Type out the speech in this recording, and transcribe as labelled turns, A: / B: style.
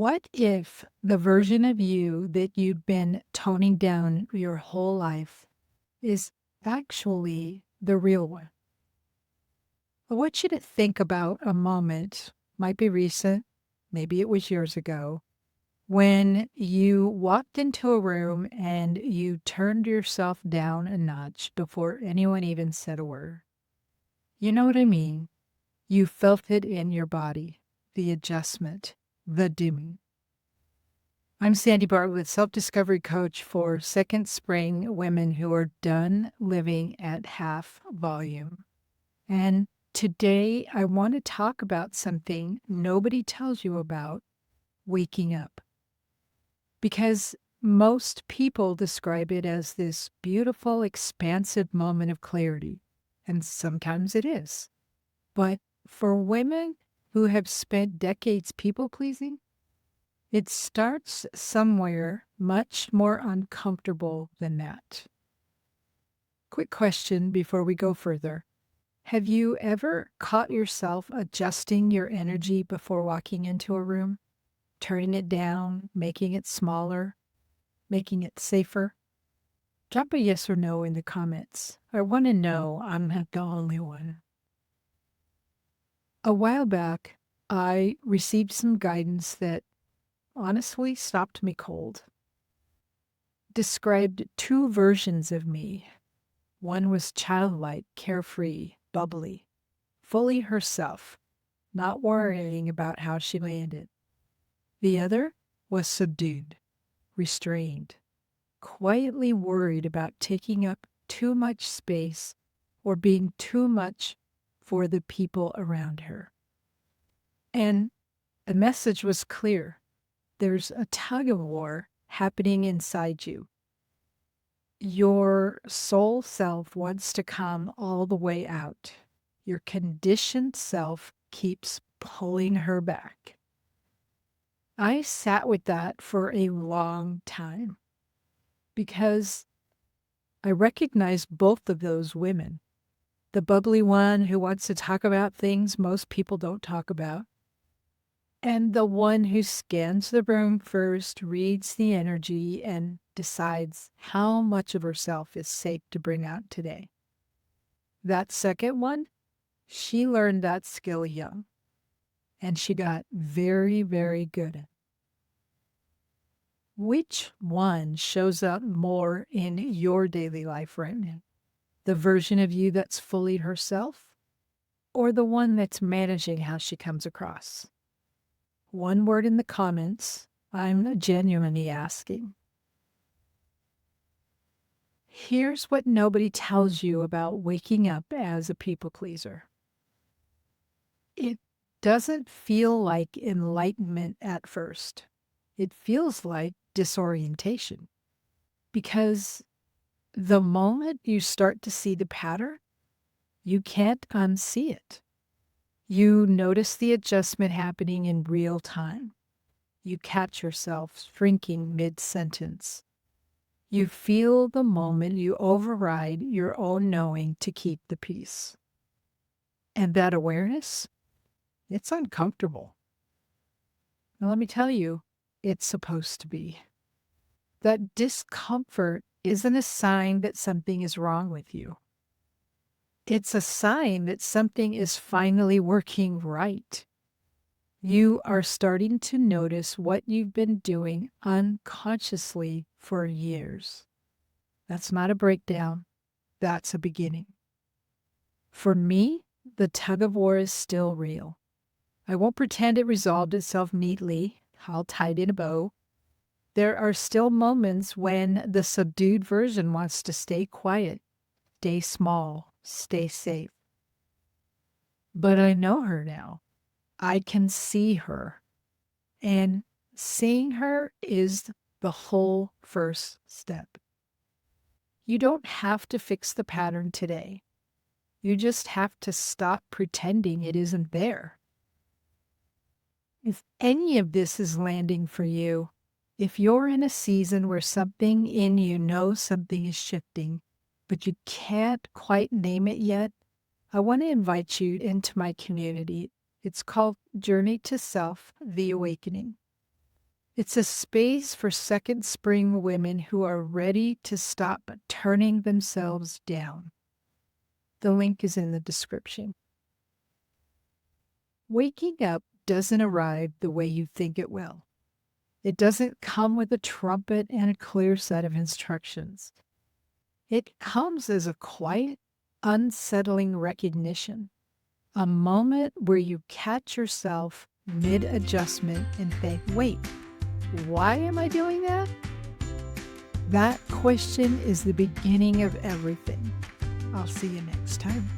A: What if the version of you that you've been toning down your whole life is actually the real one? I want you to think about a moment, might be recent, maybe it was years ago, when you walked into a room and you turned yourself down a notch before anyone even said a word. You know what I mean? You felt it in your body, the adjustment, the dimming. I'm Sandy Bartlett, self-discovery coach for second spring women who are done living at half volume. And today I want to talk about something nobody tells you about: waking up. Because most people describe it as this beautiful, expansive moment of clarity. And sometimes it is. But for women who have spent decades people pleasing, it starts somewhere much more uncomfortable than that. Quick question before we go further. Have you ever caught yourself adjusting your energy before walking into a room? Turning it down, making it smaller, making it safer? Drop a yes or no in the comments. I want to know I'm not the only one. A while back, I received some guidance that honestly stopped me cold. Described two versions of me. One was childlike, carefree, bubbly, fully herself, not worrying about how she landed. The other was subdued, restrained, quietly worried about taking up too much space or being too much for the people around her. And the message was clear. There's a tug of war happening inside you. Your soul self wants to come all the way out. Your conditioned self keeps pulling her back. I sat with that for a long time because I recognized both of those women. The bubbly one who wants to talk about things most people don't talk about, and the one who scans the room first, reads the energy, and decides how much of herself is safe to bring out today. That second one, she learned that skill young, and she got very, very good at it. Which one shows up more in your daily life right now? The version of you that's fully herself, or the one that's managing how she comes across? One word in the comments. I'm genuinely asking. Here's what nobody tells you about waking up as a people pleaser. It doesn't feel like enlightenment at first. It feels like disorientation. Because the moment you start to see the pattern, you can't unsee it. You notice the adjustment happening in real time. You catch yourself shrinking mid-sentence. You feel the moment you override your own knowing to keep the peace. And that awareness, it's uncomfortable. Now, let me tell you, it's supposed to be. That discomfort isn't a sign that something is wrong with you. It's a sign that something is finally working right. You are starting to notice what you've been doing unconsciously for years. That's not a breakdown. That's a beginning. For me, the tug of war is still real. I won't pretend it resolved itself neatly. I'll tie it in a bow. There are still moments when the subdued version wants to stay quiet, stay small, stay safe. But I know her now. I can see her. And seeing her is the whole first step. You don't have to fix the pattern today. You just have to stop pretending it isn't there. If any of this is landing for you, if you're in a season where something in you knows something is shifting, but you can't quite name it yet, I want to invite you into my community. It's called Journey to Self, The Awakening. It's a space for second spring women who are ready to stop turning themselves down. The link is in the description. Waking up doesn't arrive the way you think it will. It doesn't come with a trumpet and a clear set of instructions. It comes as a quiet, unsettling recognition, a moment where you catch yourself mid adjustment and think, wait, why am I doing that? That question is the beginning of everything. I'll see you next time.